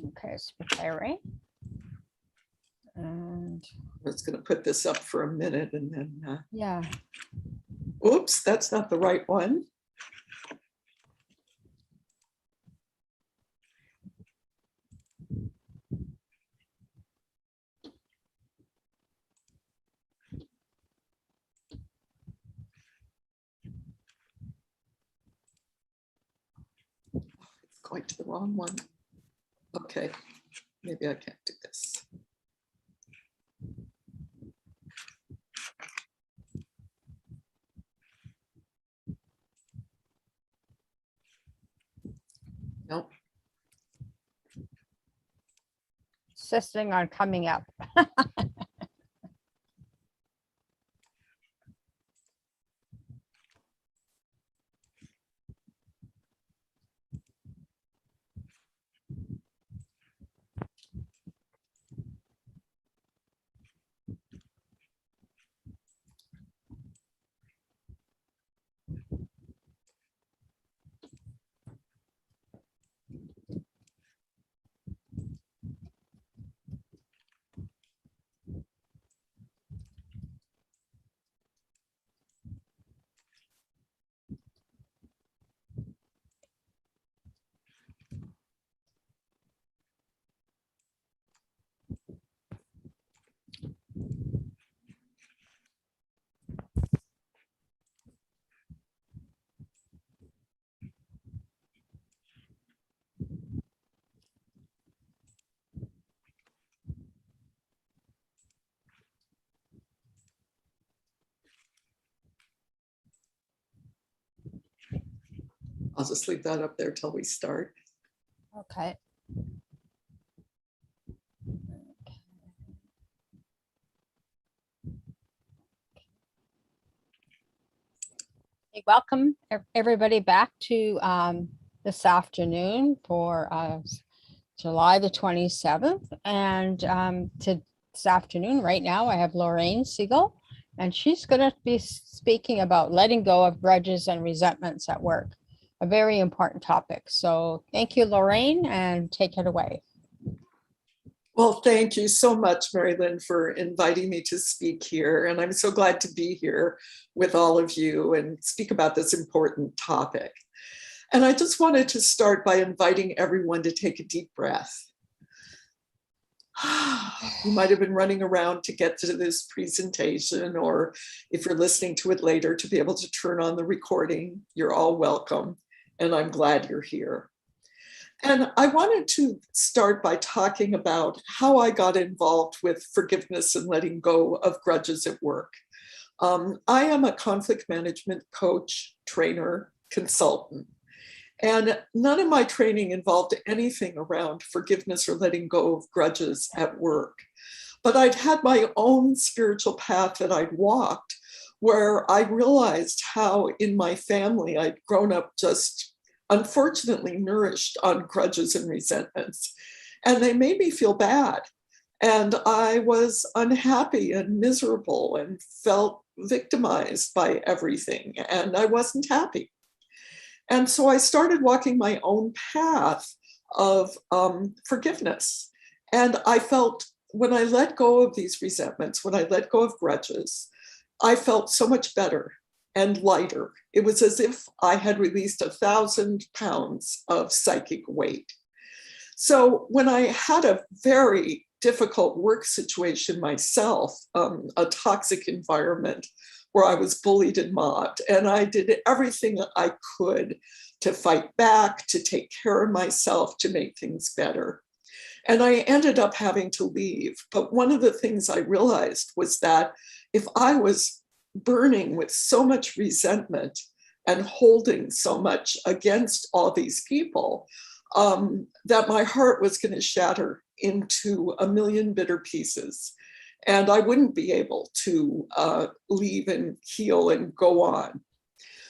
Okay, it's preparing. And I was going to put this up for a minute and then, yeah, oops, that's not the right one. It's going to the wrong one. Okay, maybe I can't do this. Nope. insisting on coming up. I'll just leave that up there till we start. Okay. Welcome everybody back to this afternoon for July the 27th. And this afternoon, right now, I have Lorraine Siegel, and she's going to be speaking about letting go of grudges and resentments at work, a very important topic. So thank you, Lorraine, and take it away. Well, thank you so much, Mary Lynn, for inviting me to speak here. And I'm so glad to be here with all of you and speak about this important topic. And I just wanted to start by inviting everyone to take a deep breath. You might have been running around to get to this presentation, or if you're listening to it later, to be able to turn on the recording. You're all welcome, and I'm glad you're here. And I wanted to start by talking about how I got involved with forgiveness and letting go of grudges at work. I am a conflict management coach, trainer, consultant, and none of my training involved anything around forgiveness or letting go of grudges at work. But I'd had my own spiritual path that I'd walked, where I realized how in my family I'd grown up just unfortunately nourished on grudges and resentments. And they made me feel bad. And I was unhappy and miserable and felt victimized by everything. And I wasn't happy. And so I started walking my own path of forgiveness. And I felt when I let go of these resentments, when I let go of grudges, I felt so much better and lighter. It was as if I had released 1,000 pounds of psychic weight. So when I had a very difficult work situation myself, a toxic environment where I was bullied and mobbed, and I did everything I could to fight back, to take care of myself, to make things better. And I ended up having to leave. But one of the things I realized was that if I was burning with so much resentment and holding so much against all these people, that my heart was going to shatter into a million bitter pieces. And I wouldn't be able to leave and heal and go on.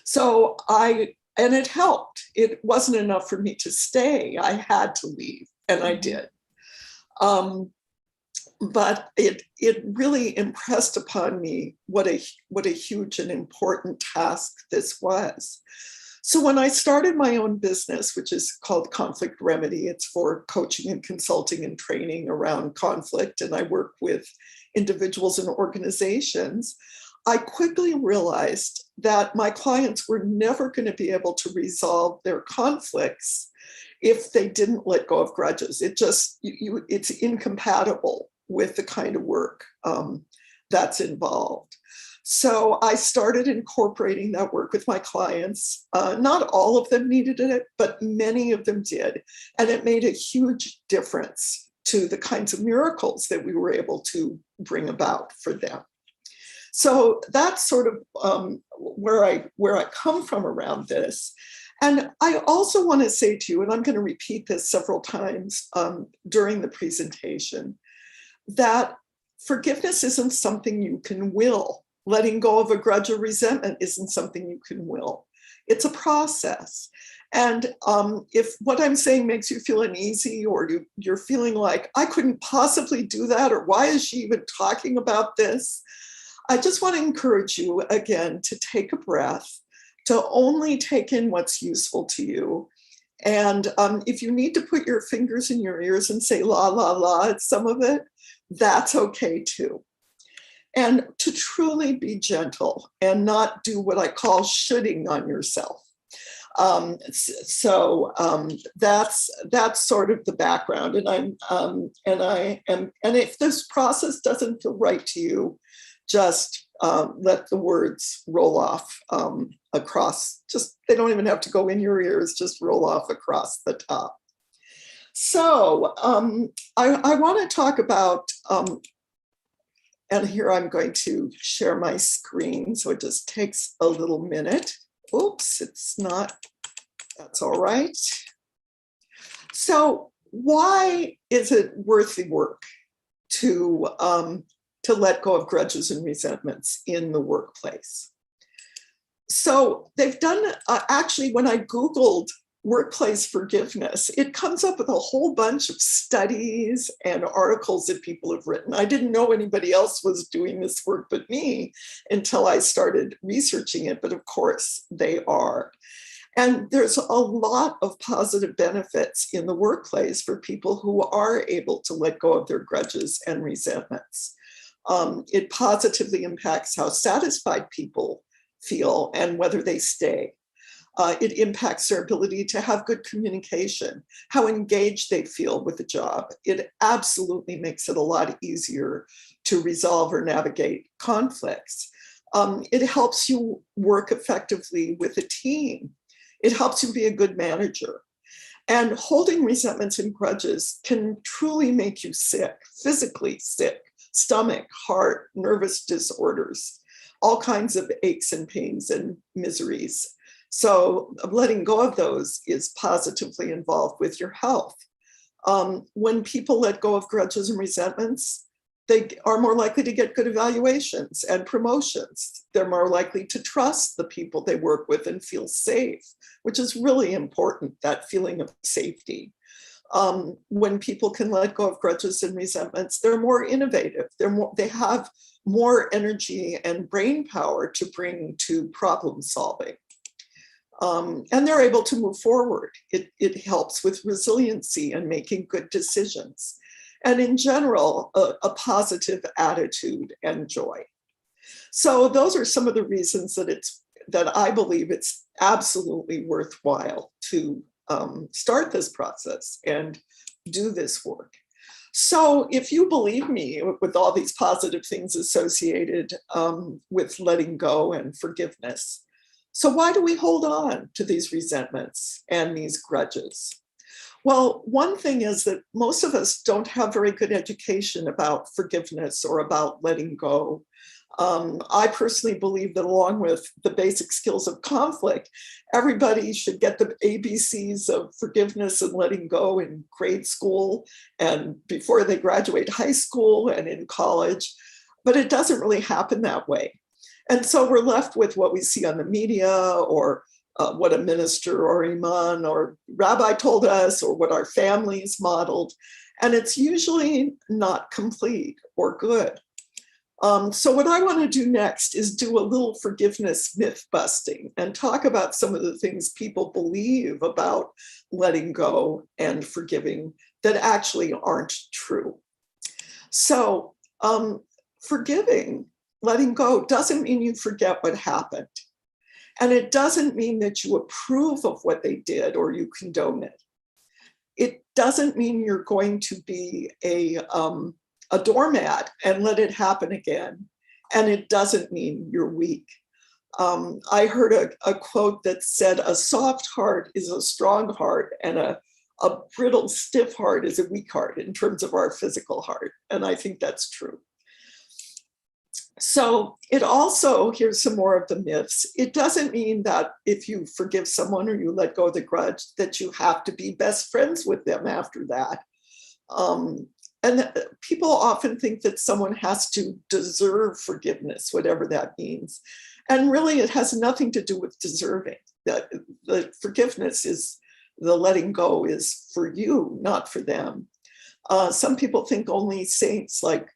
So and it helped. It wasn't enough for me to stay. I had to leave, and I did. But it really impressed upon me what a huge and important task this was. So when I started my own business, which is called Conflict Remedy, it's for coaching and consulting and training around conflict, and I work with individuals and organizations, I quickly realized that my clients were never going to be able to resolve their conflicts if they didn't let go of grudges. It's incompatible with the kind of work that's involved. So I started incorporating that work with my clients. Not all of them needed it, but many of them did. And it made a huge difference to the kinds of miracles that we were able to bring about for them. So that's sort of where I come from around this. And I also want to say to you, and I'm going to repeat this several times during the presentation, that forgiveness isn't something you can will. Letting go of a grudge or resentment isn't something you can will. It's a process. And if what I'm saying makes you feel uneasy, or you're feeling like, I couldn't possibly do that, or why is she even talking about this? I just want to encourage you again to take a breath, to only take in what's useful to you. And if you need to put your fingers in your ears and say la, la, la at some of it, that's okay too. And to truly be gentle and not do what I call shoulding on yourself. That's sort of the background. And if this process doesn't feel right to you, just let the words roll off across. They don't even have to go in your ears, just roll off across the top. So I want to talk about, and here I'm going to share my screen, so it just takes a little minute. Oops, it's not, that's all right. So why is it worth the work to let go of grudges and resentments in the workplace? So they've done, actually, when I Googled workplace forgiveness, it comes up with a whole bunch of studies and articles that people have written. I didn't know anybody else was doing this work but me until I started researching it, but of course they are. And there's a lot of positive benefits in the workplace for people who are able to let go of their grudges and resentments. It positively impacts how satisfied people feel and whether they stay. It impacts their ability to have good communication, how engaged they feel with the job. It absolutely makes it a lot easier to resolve or navigate conflicts. It helps you work effectively with a team. It helps you be a good manager. And holding resentments and grudges can truly make you sick, physically sick, stomach, heart, nervous disorders, all kinds of aches and pains and miseries. So letting go of those is positively involved with your health. When people let go of grudges and resentments, they are more likely to get good evaluations and promotions. They're more likely to trust the people they work with and feel safe, which is really important, that feeling of safety. When people can let go of grudges and resentments, they're more innovative. They have more energy and brain power to bring to problem solving. And they're able to move forward. It helps with resiliency and making good decisions. And in general, a positive attitude and joy. So those are some of the reasons that I believe it's absolutely worthwhile to start this process and do this work. So if you believe me with all these positive things associated with letting go and forgiveness, so why do we hold on to these resentments and these grudges? Well, one thing is that most of us don't have very good education about forgiveness or about letting go. I personally believe that along with the basic skills of conflict, everybody should get the ABCs of forgiveness and letting go in grade school and before they graduate high school and in college, but it doesn't really happen that way. And so we're left with what we see on the media or what a minister or imam or rabbi told us or what our families modeled. And it's usually not complete or good. So what I want to do next is do a little forgiveness myth busting and talk about some of the things people believe about letting go and forgiving that actually aren't true. So forgiving, letting go, doesn't mean you forget what happened. And it doesn't mean that you approve of what they did or you condone it. It doesn't mean you're going to be a doormat and let it happen again. And it doesn't mean you're weak. I heard a quote that said, a soft heart is a strong heart and a brittle, stiff heart is a weak heart in terms of our physical heart. And I think that's true. So it also, here's some more of the myths. It doesn't mean that if you forgive someone or you let go of the grudge, that you have to be best friends with them after that. And people often think that someone has to deserve forgiveness, whatever that means. And really, it has nothing to do with deserving. That the forgiveness is, the letting go is for you, not for them. Some people think only saints like,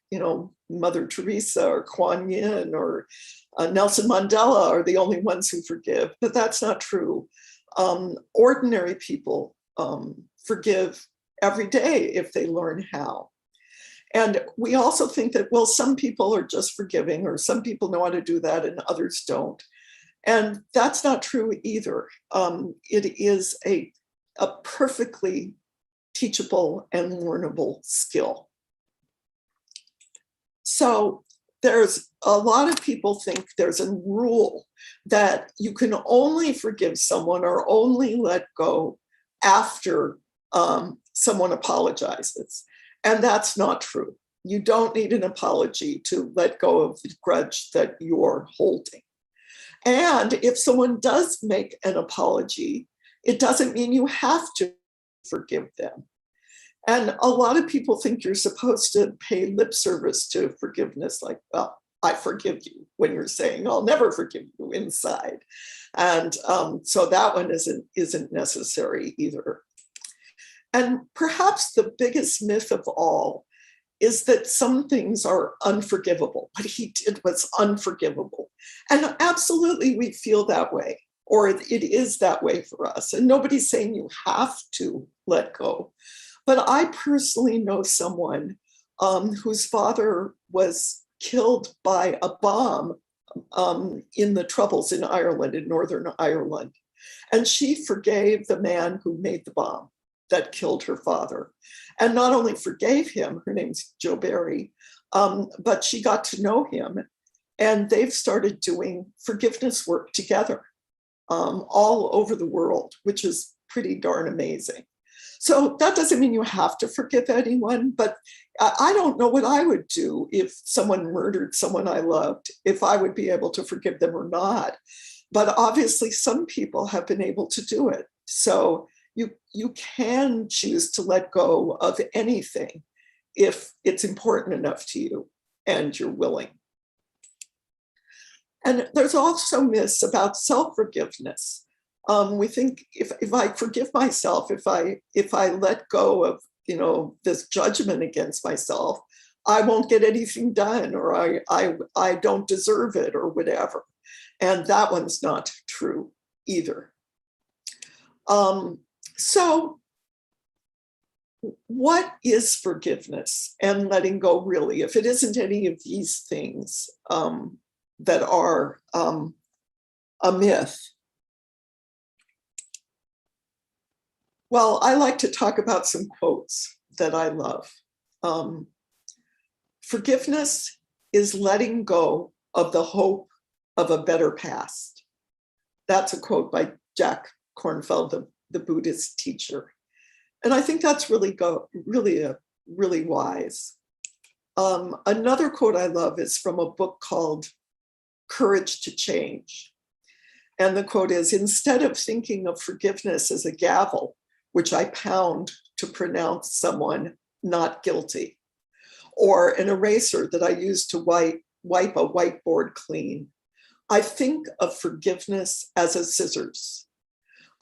Mother Teresa or Kuan Yin or Nelson Mandela are the only ones who forgive, but that's not true. Ordinary people forgive every day if they learn how. And we also think that, well, some people are just forgiving, or some people know how to do that and others don't. And that's not true either. It is a perfectly teachable and learnable skill. So there's a lot of people think there's a rule that you can only forgive someone or only let go after someone apologizes. And that's not true. You don't need an apology to let go of the grudge that you're holding. And if someone does make an apology, it doesn't mean you have to forgive them. And a lot of people think you're supposed to pay lip service to forgiveness, like, well, I forgive you, when you're saying, I'll never forgive you inside. And so that one isn't necessary either. And perhaps the biggest myth of all is that some things are unforgivable. What he did was unforgivable. And absolutely, we feel that way, or it is that way for us. And nobody's saying you have to let go. But I personally know someone whose father was killed by a bomb in the Troubles in Ireland, in Northern Ireland. And she forgave the man who made the bomb that killed her father. And not only forgave him, her name's Joe Barry, but she got to know him. And they've started doing forgiveness work together all over the world, which is pretty darn amazing. So that doesn't mean you have to forgive anyone, but I don't know what I would do if someone murdered someone I loved, if I would be able to forgive them or not. But obviously some people have been able to do it. So you can choose to let go of anything if it's important enough to you and you're willing. And there's also myths about self-forgiveness. We think if I forgive myself, if I let go of this judgment against myself, I won't get anything done, or I don't deserve it, or whatever. And that one's not true either. So what is forgiveness and letting go really, if it isn't any of these things that are a myth? Well, I like to talk about some quotes that I love. Forgiveness is letting go of the hope of a better past. That's a quote by Jack Kornfield, the Buddhist teacher. And I think that's really wise. Another quote I love is from a book called Courage to Change. And the quote is, instead of thinking of forgiveness as a gavel, which I pound to pronounce someone not guilty, or an eraser that I use to wipe a whiteboard clean, I think of forgiveness as a scissors.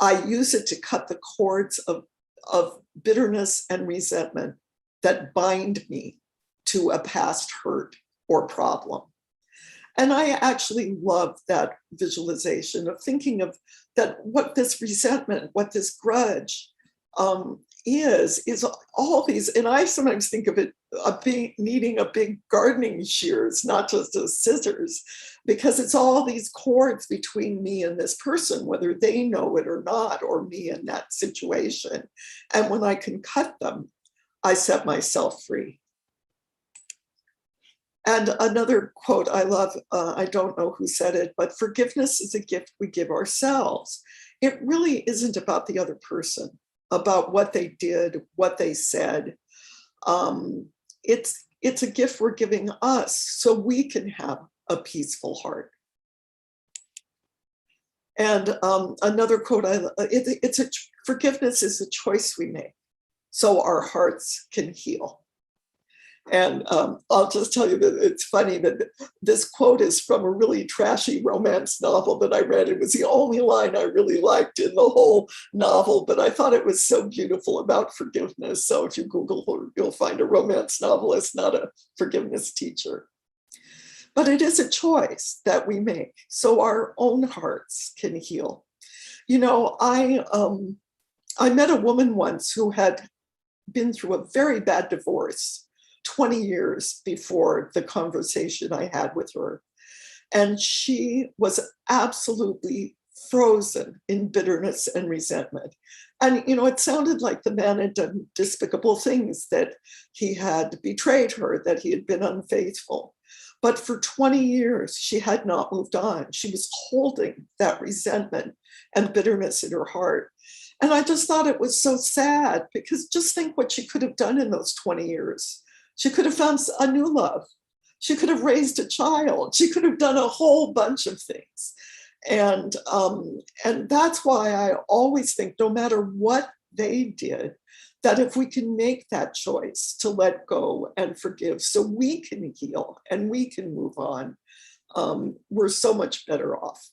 I use it to cut the cords of bitterness and resentment that bind me to a past hurt or problem. And I actually love that visualization of thinking of that, what this resentment, what this grudge is all these, and I sometimes think of it needing a big gardening shears, not just a scissors, because it's all these cords between me and this person, whether they know it or not, or me in that situation. And when I can cut them, I set myself free. And another quote I love, I don't know who said it, but forgiveness is a gift we give ourselves. It really isn't about the other person, about what they did, what they said. It's a gift we're giving us so we can have a peaceful heart. And another quote, forgiveness is a choice we make so our hearts can heal. And I'll just tell you that it's funny that this quote is from a really trashy romance novel that I read. It was the only line I really liked in the whole novel, but I thought it was so beautiful about forgiveness. So if you Google her, you'll find a romance novelist, not a forgiveness teacher. But it is a choice that we make so our own hearts can heal. You know, I met a woman once who had been through a very bad divorce 20 years before the conversation I had with her. And she was absolutely frozen in bitterness and resentment. And, you know, it sounded like the man had done despicable things, that he had betrayed her, that he had been unfaithful. But for 20 years, she had not moved on. She was holding that resentment and bitterness in her heart. And I just thought it was so sad, because just think what she could have done in those 20 years. She could have found a new love. She could have raised a child. She could have done a whole bunch of things. And that's why I always think, no matter what they did, that if we can make that choice to let go and forgive so we can heal and we can move on, we're so much better off.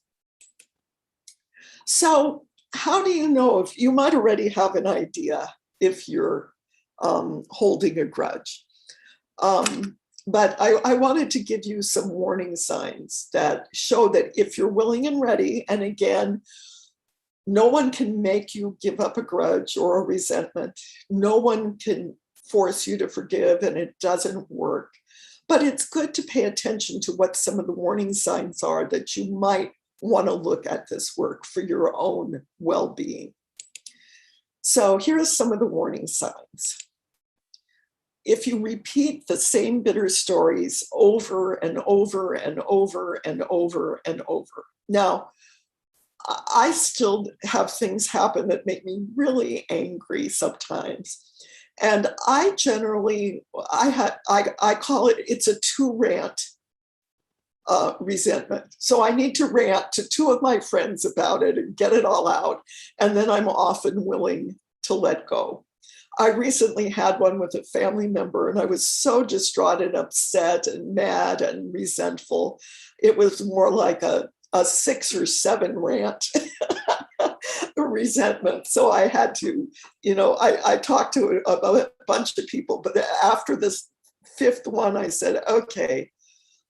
So how do you know if you might already have an idea if you're holding a grudge? But I wanted to give you some warning signs that show that if you're willing and ready, and again, no one can make you give up a grudge or a resentment. No one can force you to forgive, and it doesn't work. But it's good to pay attention to what some of the warning signs are that you might want to look at this work for your own well-being. So here are some of the warning signs. If you repeat the same bitter stories over and over and over and over and over. Now, I still have things happen that make me really angry sometimes. And I generally, I call it's a two-rant resentment. So I need to rant to two of my friends about it and get it all out. And then I'm often willing to let go. I recently had one with a family member, and I was so distraught and upset and mad and resentful. It was more like a 6 or 7 rant resentment. So I had to, you know, I talked to a bunch of people, but after this 5th one, I said, okay,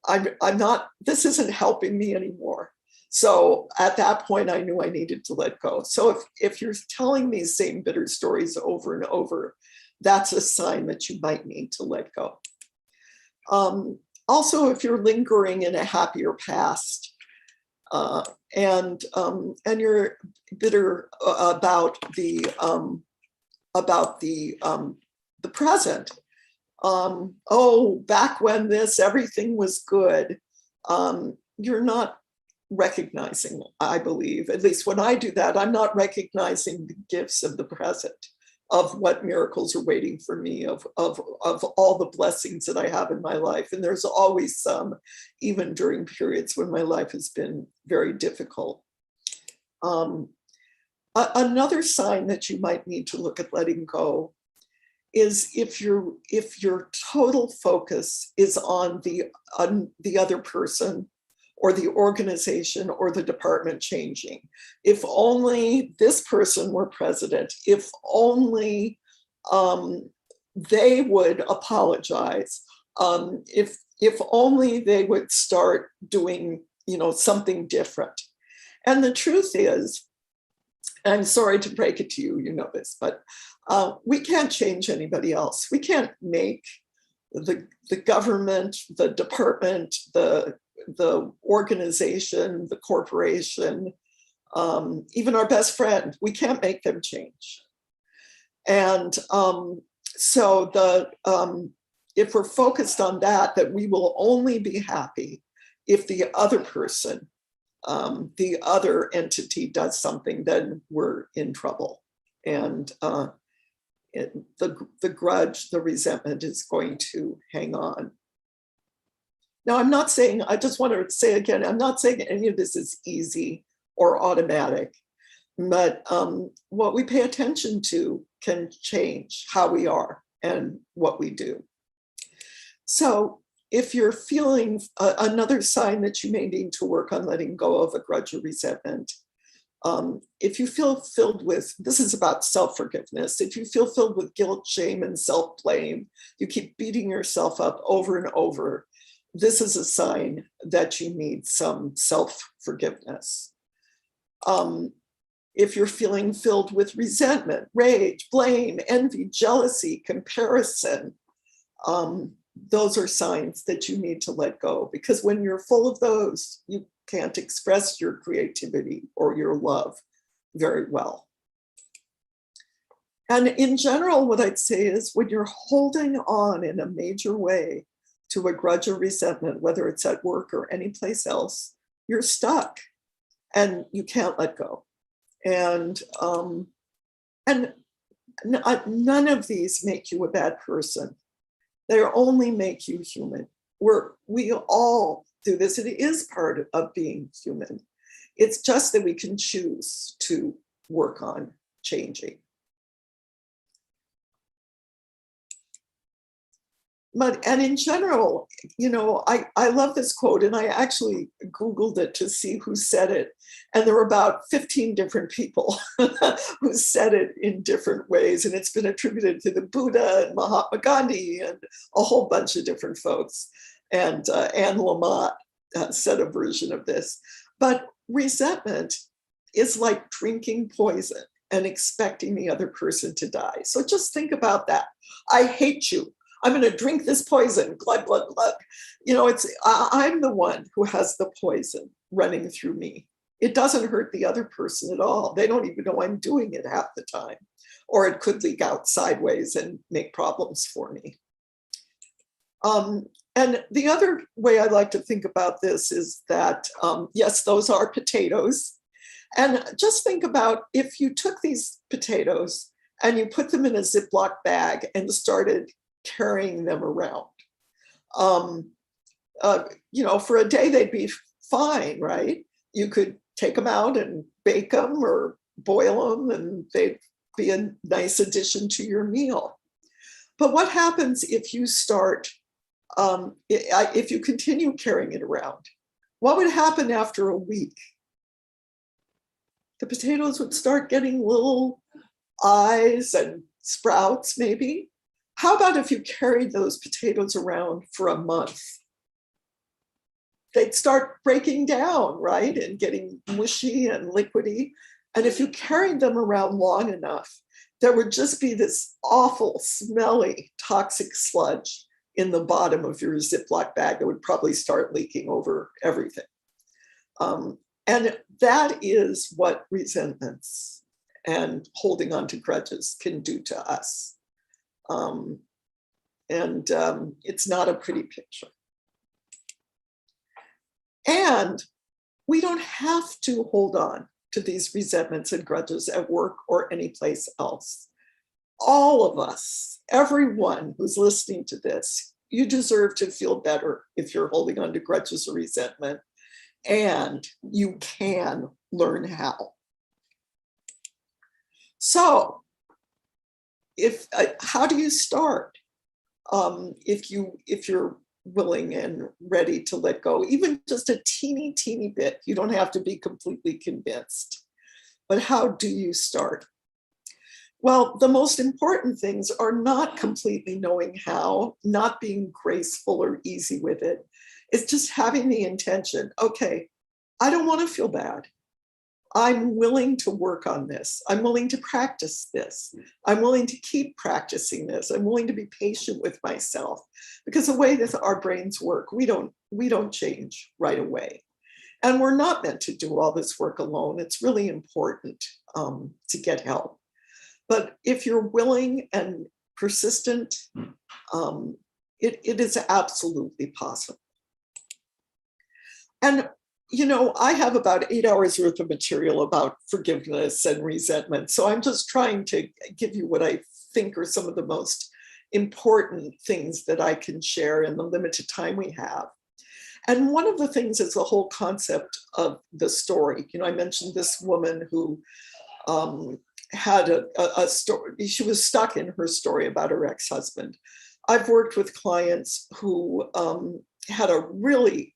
I'm not, this isn't helping me anymore. So at that point, I knew I needed to let go. So if you're telling these same bitter stories over and over, that's a sign that you might need to let go. Also, if you're lingering in a happier past and you're bitter about the present. Oh, back when everything was good. You're not recognizing, I believe, at least when I do that, I'm not recognizing the gifts of the present, of what miracles are waiting for me, of all the blessings that I have in my life. And there's always some, even during periods when my life has been very difficult. Another sign that you might need to look at letting go is if your total focus is on the other person or the organization or the department changing. If only this person were president, if only they would apologize, if if only they would start doing, something different. And the truth is, I'm sorry to break it to you, you know this, but we can't change anybody else. We can't make the government, the department, the organization, the corporation, even our best friend, we can't make them change. And so if we're focused on that we will only be happy if the other person, the other entity does something, then we're in trouble. And the grudge, the resentment is going to hang on. Now, I'm not saying, I just want to say again, I'm not saying any of this is easy or automatic, but what we pay attention to can change how we are and what we do. So if you're feeling another sign that you may need to work on letting go of a grudge or resentment, if you feel filled with, this is about self-forgiveness, if you feel filled with guilt, shame, and self-blame, you keep beating yourself up over and over, this is a sign that you need some self-forgiveness. If you're feeling filled with resentment, rage, blame, envy, jealousy, comparison, those are signs that you need to let go, because when you're full of those, you can't express your creativity or your love very well. And in general, what I'd say is when you're holding on in a major way to a grudge or resentment, whether it's at work or anyplace else, you're stuck and you can't let go. And none of these make you a bad person. They only make you human. We all do this. It is part of being human. It's just that we can choose to work on changing. And in general, I love this quote, and I actually Googled it to see who said it. And there were about 15 different people who said it in different ways. And it's been attributed to the Buddha and Mahatma Gandhi and a whole bunch of different folks. And Anne Lamott said a version of this. But resentment is like drinking poison and expecting the other person to die. So just think about that. I hate you. I'm going to drink this poison, glug, glug, glug. I'm the one who has the poison running through me. It doesn't hurt the other person at all. They don't even know I'm doing it half the time, or it could leak out sideways and make problems for me. And the other way I like to think about this is that, yes, those are potatoes. And just think about if you took these potatoes and you put them in a Ziploc bag and started carrying them around. For a day, they'd be fine, right? You could take them out and bake them or boil them, and they'd be a nice addition to your meal. But what happens if you start, if you continue carrying it around? What would happen after a week? The potatoes would start getting little eyes and sprouts, maybe. How about if you carried those potatoes around for a month? They'd start breaking down, right? And getting mushy and liquidy. And if you carried them around long enough, there would just be this awful, smelly, toxic sludge in the bottom of your Ziploc bag that would probably start leaking over everything. And that is what resentments and holding on to grudges can do to us. It's not a pretty picture. And we don't have to hold on to these resentments and grudges at work or anyplace else. All of us, everyone who's listening to this, you deserve to feel better if you're holding on to grudges or resentment, and you can learn how. So, how do you start? If you're willing and ready to let go, even just a teeny bit, you don't have to be completely convinced. But how do you start? Well, the most important things are not completely knowing how, not being graceful or easy with it. It's just having the intention, okay, I don't want to feel bad. I'm willing to work on this. I'm willing to practice this. I'm willing to keep practicing this. I'm willing to be patient with myself, because the way that our brains work, we don't change right away. And we're not meant to do all this work alone. It's really important to get help. But if you're willing and persistent, it is absolutely possible. And, I have about 8 hours worth of material about forgiveness and resentment. So I'm just trying to give you what I think are some of the most important things that I can share in the limited time we have. And one of the things is the whole concept of the story. I mentioned this woman who had a story. She was stuck in her story about her ex-husband. I've worked with clients who had a really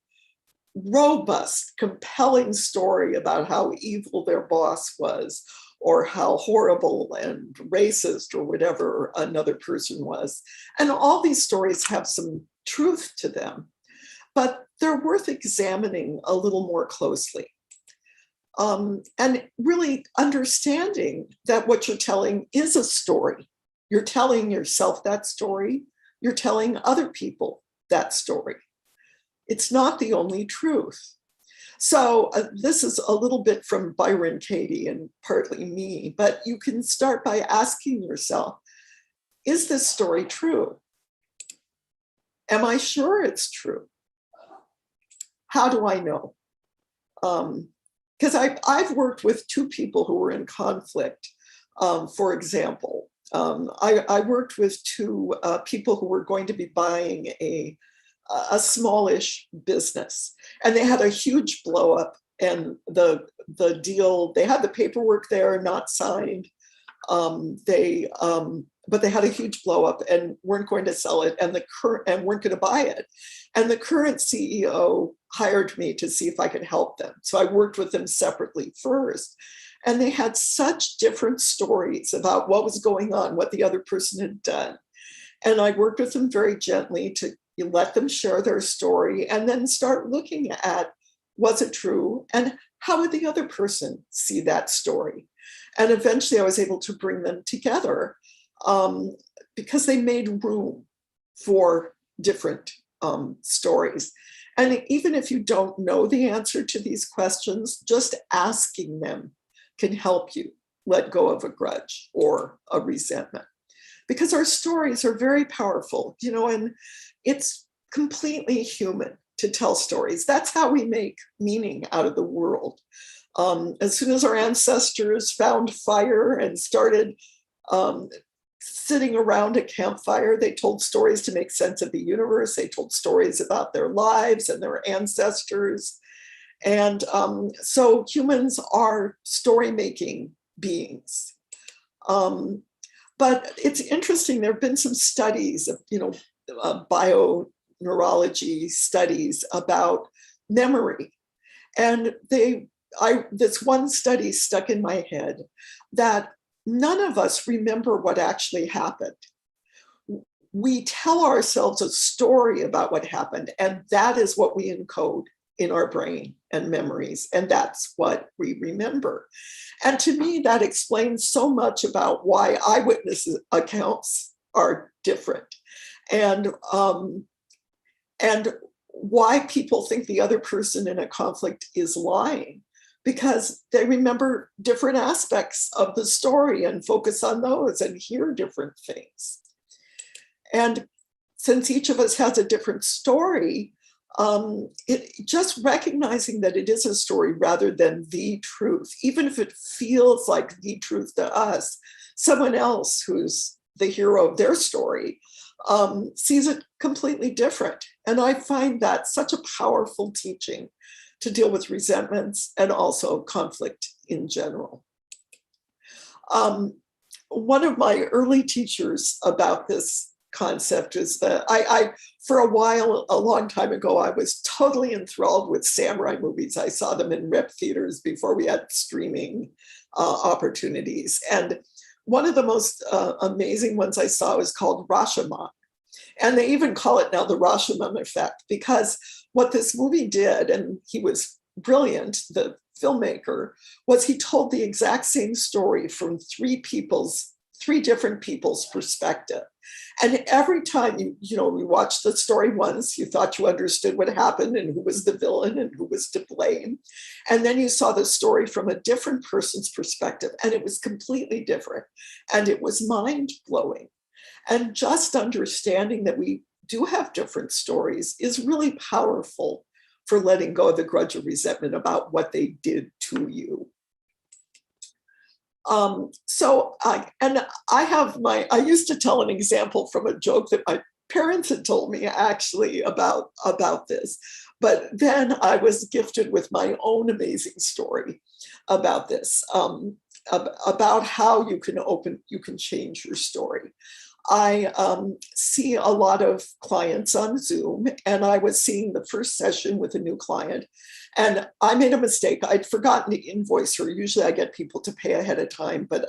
robust, compelling story about how evil their boss was, or how horrible and racist or whatever another person was. And all these stories have some truth to them, but they're worth examining a little more closely. And really understanding that what you're telling is a story. You're telling yourself that story. You're telling other people that story. It's not the only truth. So this is a little bit from Byron Katie and partly me, but you can start by asking yourself, is this story true? Am I sure it's true? How do I know? Because I've worked with two people who were in conflict. For example, I worked with two people who were going to be buying a smallish business, and they had a huge blow up, and the deal, they had the paperwork there, not signed. But they had a huge blow up and weren't going to sell it, and weren't going to buy it. And the current CEO hired me to see if I could help them. So I worked with them separately first. And they had such different stories about what was going on, what the other person had done. And I worked with them very gently to let them share their story, and then start looking at, was it true? And how would the other person see that story? And eventually I was able to bring them together because they made room for different stories. And even if you don't know the answer to these questions, just asking them can help you let go of a grudge or a resentment. Because our stories are very powerful, and it's completely human to tell stories. That's how we make meaning out of the world. As soon as our ancestors found fire and started sitting around a campfire, they told stories to make sense of the universe. They told stories about their lives and their ancestors. And so humans are story-making beings. But it's interesting, there have been some studies of, bioneurology studies about memory. And this one study stuck in my head, that none of us remember what actually happened. We tell ourselves a story about what happened, and that is what we encode in our brain and memories, and that's what we remember. And to me, that explains so much about why eyewitness accounts are different, and why people think the other person in a conflict is lying, because they remember different aspects of the story and focus on those and hear different things. And since each of us has a different story, just recognizing that it is a story rather than the truth, even if it feels like the truth to us, someone else who's the hero of their story sees it completely different. And I find that such a powerful teaching to deal with resentments and also conflict in general. One of my early teachers about this concept is that I for a while, a long time ago, I was totally enthralled with samurai movies. I saw them in rep theaters before we had streaming opportunities. And one of the most amazing ones I saw is called Rashomon. And they even call it now the Rashomon effect, because what this movie did, and he was brilliant, the filmmaker, was he told the exact same story from three different people's perspective. And every time you watched the story once, you thought you understood what happened and who was the villain and who was to blame. And then you saw the story from a different person's perspective, and it was completely different. And it was mind-blowing. And just understanding that we do have different stories is really powerful for letting go of the grudge or resentment about what they did to you. I used to tell an example from a joke that my parents had told me actually about this, but then I was gifted with my own amazing story about this, about how you can change your story. I see a lot of clients on Zoom, and I was seeing the first session with a new client, and I made a mistake. I'd forgotten to invoice her. Usually I get people to pay ahead of time, but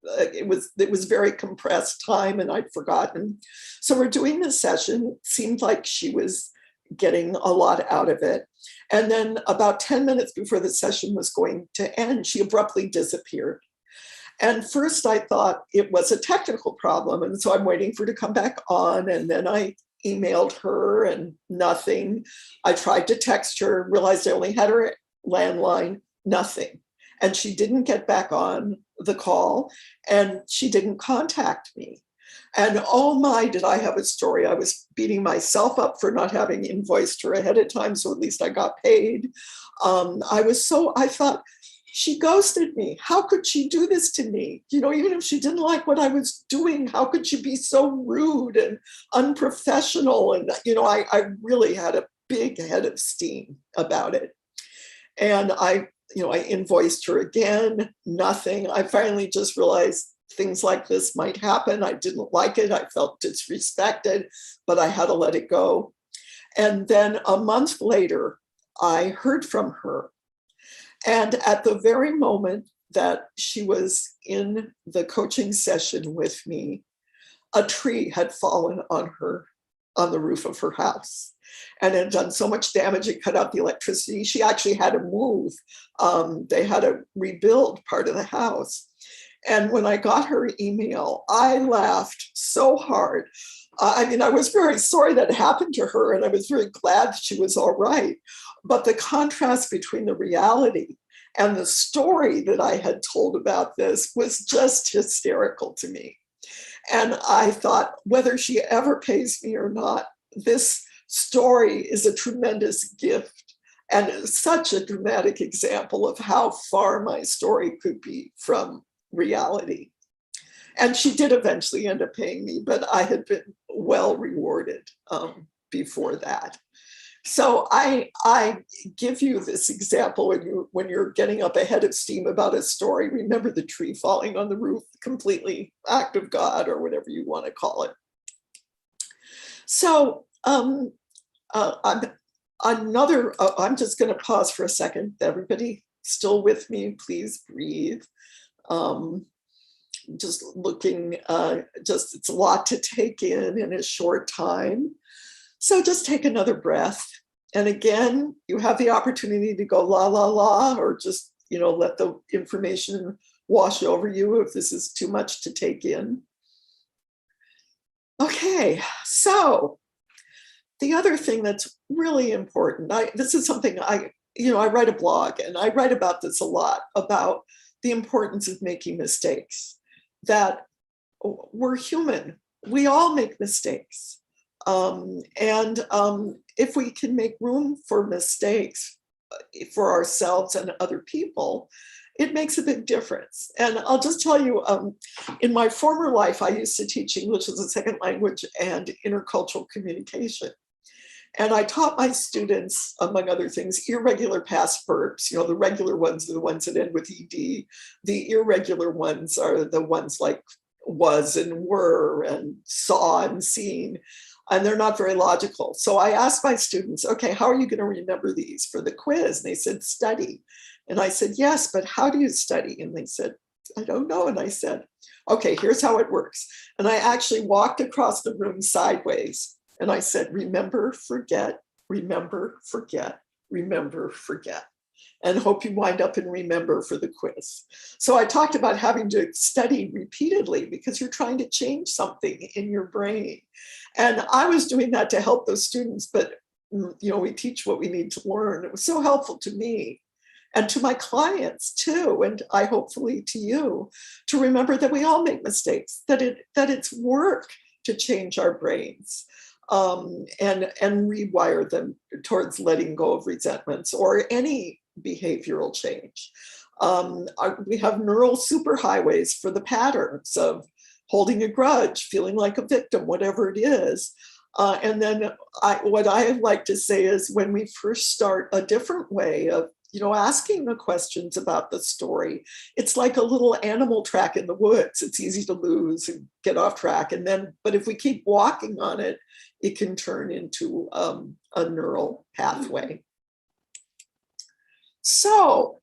it was very compressed time and I'd forgotten. So we're doing this session. It seemed like she was getting a lot out of it. And then about 10 minutes before the session was going to end, she abruptly disappeared. And first I thought it was a technical problem. And so I'm waiting for her to come back on. And then I emailed her and nothing. I tried to text her, realized I only had her landline, nothing. And she didn't get back on the call and she didn't contact me. And oh my, did I have a story. I was beating myself up for not having invoiced her ahead of time, so at least I got paid. I thought, she ghosted me. How could she do this to me? Even if she didn't like what I was doing, how could she be so rude and unprofessional? And, I really had a big head of steam about it. And I invoiced her again, nothing. I finally just realized things like this might happen. I didn't like it. I felt disrespected, but I had to let it go. And then a month later, I heard from her. And at the very moment that she was in the coaching session with me, a tree had fallen on the roof of her house. And it had done so much damage, it cut out the electricity. She actually had to move. They had to rebuild part of the house. And when I got her email, I laughed so hard. I was very sorry that happened to her, and I was very glad she was all right. But the contrast between the reality and the story that I had told about this was just hysterical to me. And I thought, whether she ever pays me or not, this story is a tremendous gift and such a dramatic example of how far my story could be from reality. And she did eventually end up paying me, but I had been well rewarded before that. So I give you this example when you're getting up a head of steam about a story. Remember the tree falling on the roof, completely act of God or whatever you want to call it. So I'm just going to pause for a second. Everybody still with me? Please breathe. Just looking, it's a lot to take in a short time. So just take another breath. And again, you have the opportunity to go la, la, la, or just, let the information wash over you if this is too much to take in. Okay, so the other thing that's really important, this is something I write a blog and I write about this a lot, about the importance of making mistakes, that we're human. We all make mistakes. If we can make room for mistakes for ourselves and other people, it makes a big difference. And I'll just tell you, in my former life, I used to teach English as a second language and intercultural communication. And I taught my students, among other things, irregular past verbs. The regular ones are the ones that end with ed. The irregular ones are the ones like was and were and saw and seen. And they're not very logical. So I asked my students, okay, how are you going to remember these for the quiz? And they said, study. And I said, yes, but how do you study? And they said, I don't know. And I said, okay, here's how it works. And I actually walked across the room sideways and I said, remember, forget, remember, forget, remember, forget, and hope you wind up and remember for the quiz. So I talked about having to study repeatedly because you're trying to change something in your brain. And I was doing that to help those students, but we teach what we need to learn. It was so helpful to me and to my clients too, and I hopefully to you, to remember that we all make mistakes, that it's work to change our brains and rewire them towards letting go of resentments or any behavioral change. We have neural superhighways for the patterns of holding a grudge, feeling like a victim, whatever it is. And then what I like to say is when we first start a different way of asking the questions about the story, it's like a little animal track in the woods. It's easy to lose and get off track. But if we keep walking on it, it can turn into a neural pathway. So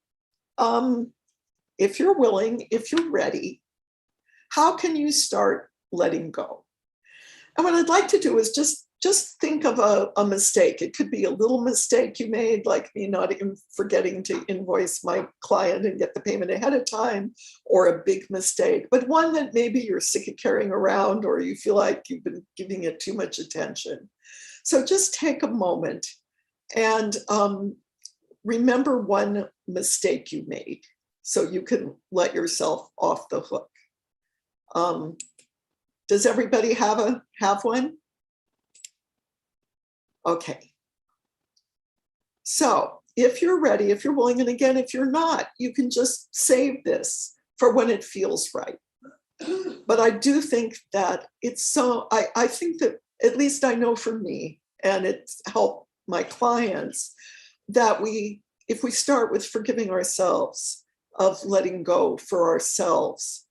if you're willing, if you're ready, how can you start letting go? And what I'd like to do is just think of a mistake. It could be a little mistake you made, like me not even forgetting to invoice my client and get the payment ahead of time, or a big mistake, but one that maybe you're sick of carrying around or you feel like you've been giving it too much attention. So just take a moment and remember one mistake you made so you can let yourself off the hook. Does everybody have one? Okay. So if you're ready, if you're willing, and again, if you're not, you can just save this for when it feels right. But I do think that I think that, at least I know for me, and it's helped my clients, that if we start with forgiving ourselves, of letting go for ourselves,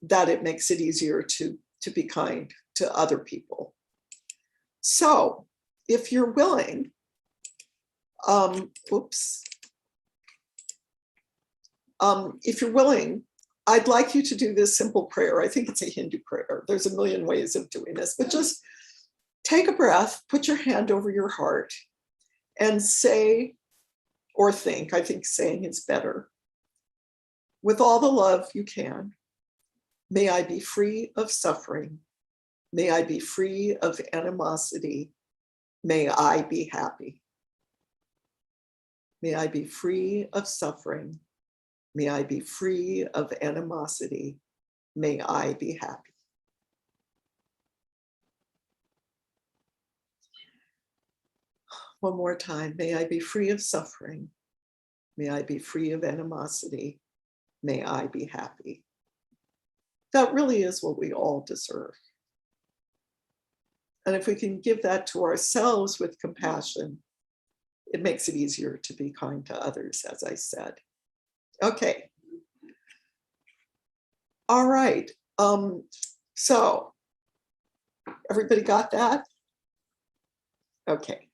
that it makes it easier to be kind to other people. So if you're willing, if you're willing, I'd like you to do this simple prayer. I think it's a Hindu prayer. There's a million ways of doing this, but just take a breath, put your hand over your heart, and say or think, I think saying is better, with all the love you can, may I be free of suffering. May I be free of animosity. May I be happy. May I be free of suffering. May I be free of animosity. May I be happy. One more time. May I be free of suffering. May I be free of animosity. May I be happy. That really is what we all deserve. And if we can give that to ourselves with compassion, it makes it easier to be kind to others, as I said. Okay. All right. So everybody got that? Okay.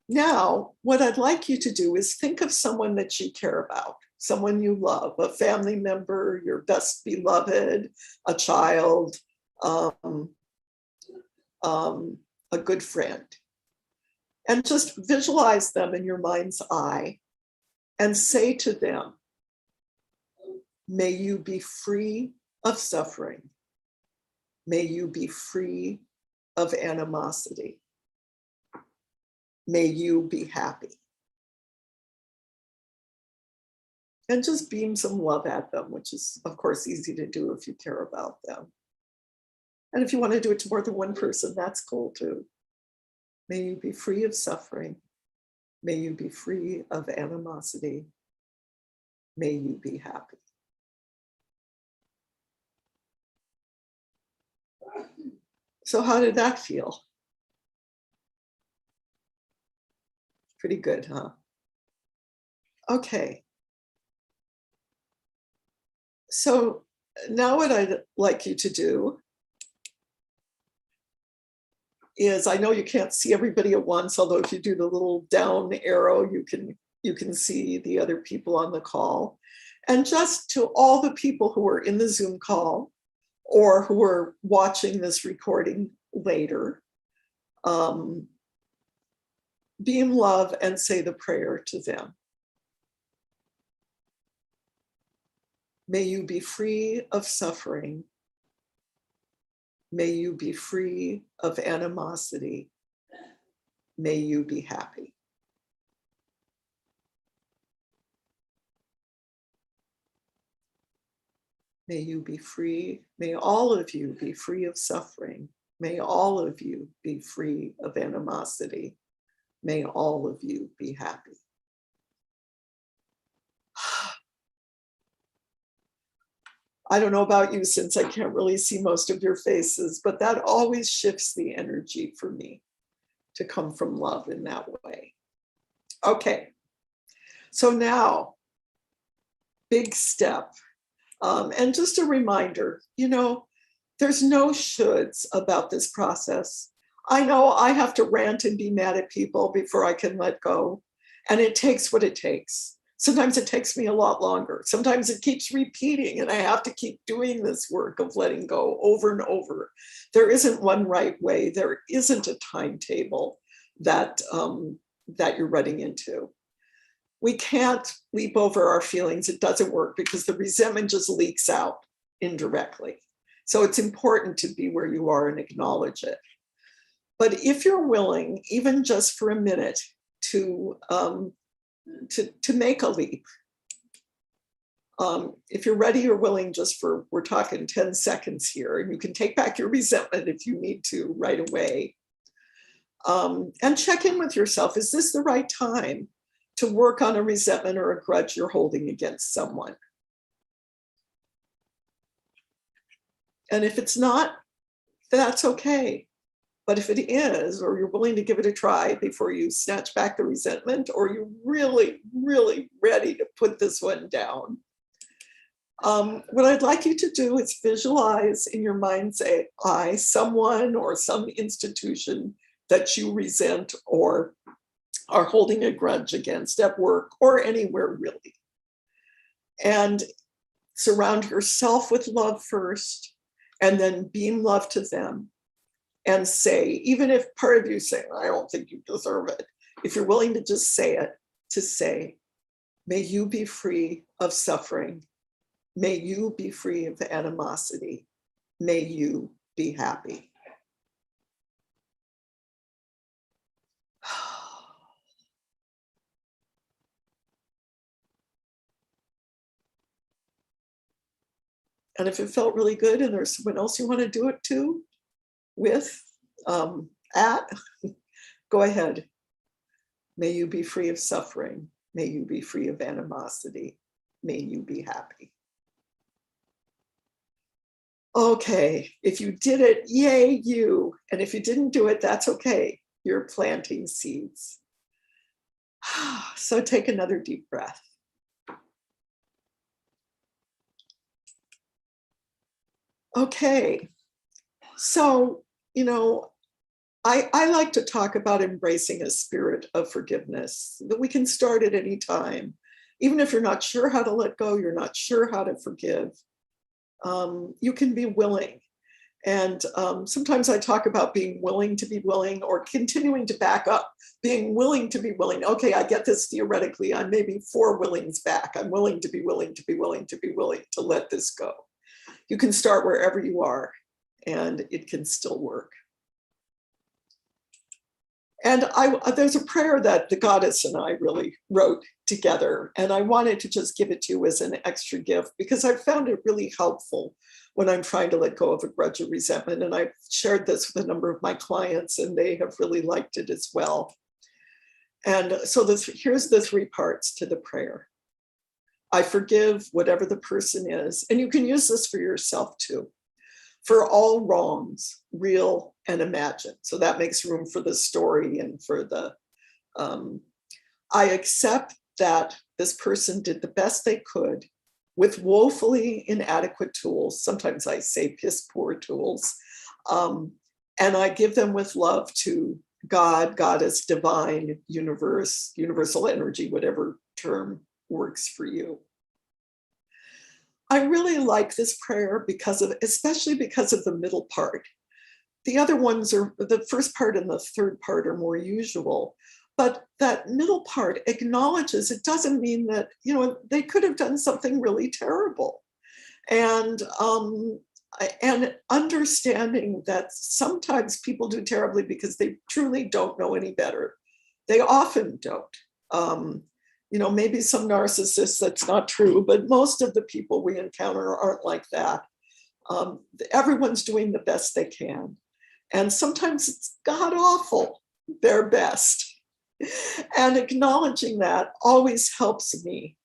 Now, what I'd like you to do is think of someone that you care about, someone you love, a family member, your best beloved, a child, a good friend, and just visualize them in your mind's eye and say to them, may you be free of suffering. May you be free of animosity. May you be happy. And just beam some love at them, which is, of course, easy to do if you care about them. And if you want to do it to more than one person, that's cool too. May you be free of suffering. May you be free of animosity. May you be happy. So how did that feel? Pretty good, huh? Okay. So now what I'd like you to do is, I know you can't see everybody at once, although if you do the little down arrow, you can see the other people on the call. And just to all the people who are in the Zoom call or who are watching this recording later, beam love and say the prayer to them. May you be free of suffering. May you be free of animosity. May you be happy. May you be free. May all of you be free of suffering. May all of you be free of animosity. May all of you be happy. I don't know about you, since I can't really see most of your faces, but that always shifts the energy for me to come from love in that way. Okay, so now, big step. And just a reminder, there's no shoulds about this process. I know I have to rant and be mad at people before I can let go. And it takes what it takes. Sometimes it takes me a lot longer. Sometimes it keeps repeating and I have to keep doing this work of letting go over and over. There isn't one right way. There isn't a timetable that you're running into. We can't leap over our feelings. It doesn't work because the resentment just leaks out indirectly. So it's important to be where you are and acknowledge it. But if you're willing, even just for a minute, to make a leap, if you're ready or willing, just for, we're talking 10 seconds here, and you can take back your resentment if you need to right away. And check in with yourself. Is this the right time to work on a resentment or a grudge you're holding against someone? And if it's not, that's okay. But if it is, or you're willing to give it a try before you snatch back the resentment, or you're really, really ready to put this one down, what I'd like you to do is visualize in your mind's eye someone or some institution that you resent or are holding a grudge against at work or anywhere really. And surround yourself with love first, and then beam love to them. And say, even if part of you say, I don't think you deserve it, if you're willing to just say it, to say, may you be free of suffering. May you be free of animosity. May you be happy. And if it felt really good and there's someone else you want to do it to, with, go ahead. May you be free of suffering. May you be free of animosity. May you be happy. Okay, if you did it, yay, you. And if you didn't do it, that's okay. You're planting seeds. So take another deep breath. Okay, so, I like to talk about embracing a spirit of forgiveness, that we can start at any time. Even if you're not sure how to let go, you're not sure how to forgive, you can be willing. And sometimes I talk about being willing to be willing, or continuing to back up, being willing to be willing. Okay, I get this theoretically. I'm maybe 4 willings back. I'm willing to be willing to be willing to be willing to let this go. You can start wherever you are, and it can still work. And there's a prayer that the goddess and I really wrote together, and I wanted to just give it to you as an extra gift because I found it really helpful when I'm trying to let go of a grudge or resentment. And I've shared this with a number of my clients, and they have really liked it as well. And so here's the 3 parts to the prayer. I forgive whatever the person is, and you can use this for yourself too, for all wrongs, real and imagined. So that makes room for the story and for the, I accept that this person did the best they could with woefully inadequate tools. Sometimes I say piss poor tools. And I give them with love to God, Goddess, divine, universe, universal energy, whatever term works for you. I really like this prayer especially because of the middle part. The other ones are, the first part and the third part are more usual, but that middle part acknowledges it doesn't mean that, they could have done something really terrible. And understanding that sometimes people do terribly because they truly don't know any better. They often don't. Maybe some narcissists, that's not true, but most of the people we encounter aren't like that. Everyone's doing the best they can. And sometimes it's god awful, their best. And acknowledging that always helps me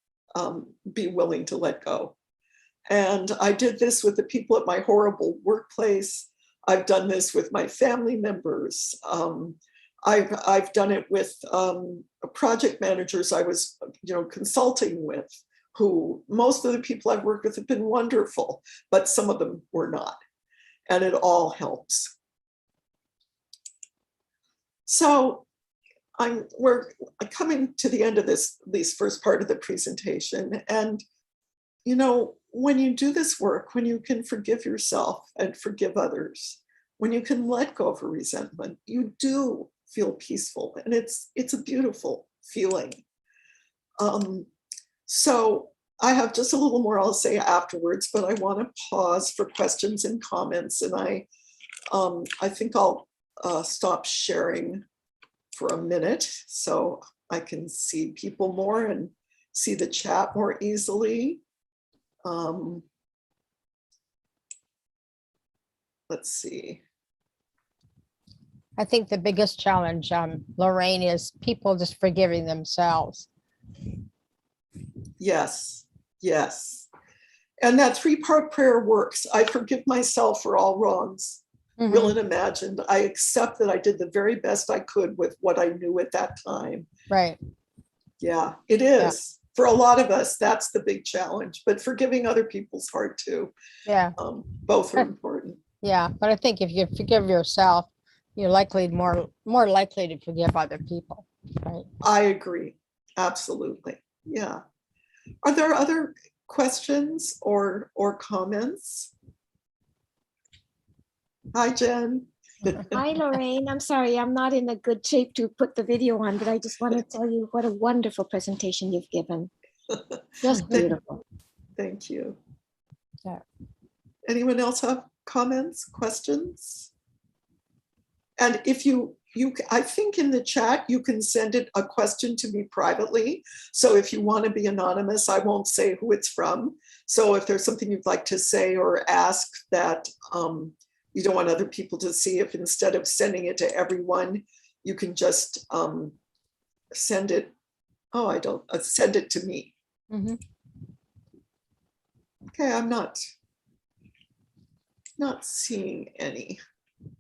be willing to let go. And I did this with the people at my horrible workplace. I've done this with my family members. I've done it with project managers I was, consulting with, who most of the people I've worked with have been wonderful, but some of them were not. And it all helps. So we're coming to the end of this first part of the presentation. And, when you do this work, when you can forgive yourself and forgive others, when you can let go of a resentment, you do feel peaceful. And it's a beautiful feeling. So I have just a little more I'll say afterwards, but I want to pause for questions and comments. And I think I'll stop sharing for a minute so I can see people more and see the chat more easily. Let's see. I think the biggest challenge, Lorraine, is people just forgiving themselves. Yes. And that 3-part prayer works. I forgive myself for all wrongs, real and imagined. I accept that I did the very best I could with what I knew at that time. Right. Yeah, it is. Yeah. For a lot of us, that's the big challenge, but forgiving other people's hard too. Yeah. Both are important. Yeah, but I think if you forgive yourself, you're more likely to forgive other people, right? I agree. Absolutely. Yeah. Are there other questions or comments? Hi, Jen. Hi, Lorraine. I'm sorry, I'm not in a good shape to put the video on, but I just want to tell you what a wonderful presentation you've given. Just beautiful. Thank you. Yeah. Anyone else have comments, questions? And if I think in the chat, you can send a question to me privately. So if you want to be anonymous, I won't say who it's from. So if there's something you'd like to say or ask that you don't want other people to see, if instead of sending it to everyone, you can just send it. Send it to me. Okay, I'm not seeing any.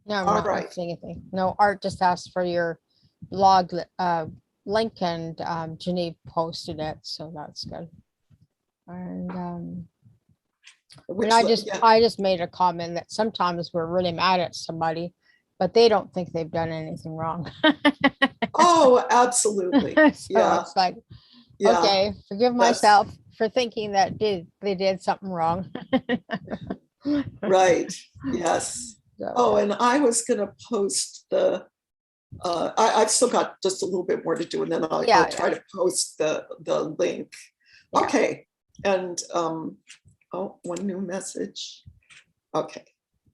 No, I'm not seeing anything. No, Art just asked for your blog link, and Geneve posted it, so that's good. And I just made a comment that sometimes we're really mad at somebody, but they don't think they've done anything wrong. Oh, absolutely. So yeah. It's like, yeah. Okay, forgive myself for thinking that they did something wrong. Right. Yes. So, oh, and I was going to post the. I've still got just a little bit more to do, and then I'll try to post the link. Yeah. Okay. And oh, one new message. Okay.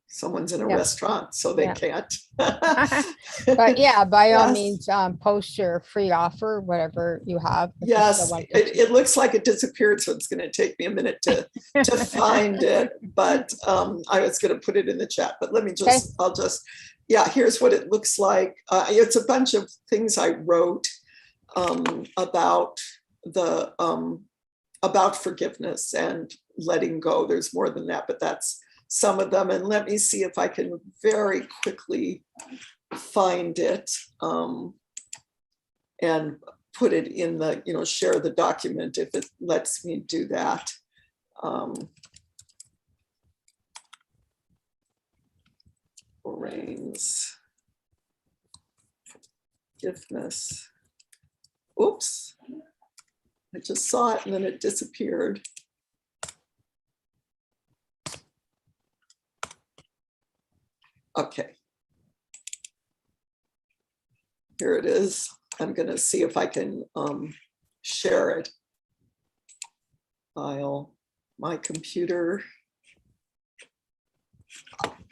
Someone's in a restaurant, so they can't. But yeah, by all means, post your free offer, whatever you have. Yes, it looks like it disappeared, so it's going to take me a minute to find it. But I was going to put it in the chat. But let me just, here's what it looks like. It's a bunch of things I wrote about about forgiveness and letting go. There's more than that, but that's some of them. And let me see if I can very quickly find it and put it in the, share the document if it lets me do that. Lorraine's forgiveness. Oops. I just saw it and then it disappeared. Okay. Here it is. I'm going to see if I can share it. File, my computer.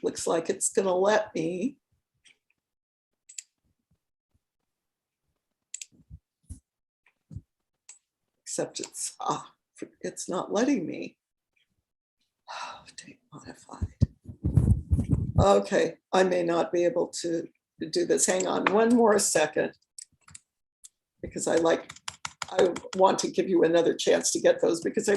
Looks like it's going to let me. Except it's not letting me. Oh, date modified. Okay, I may not be able to do this. Hang on one more second, because I want to give you another chance to get those, because I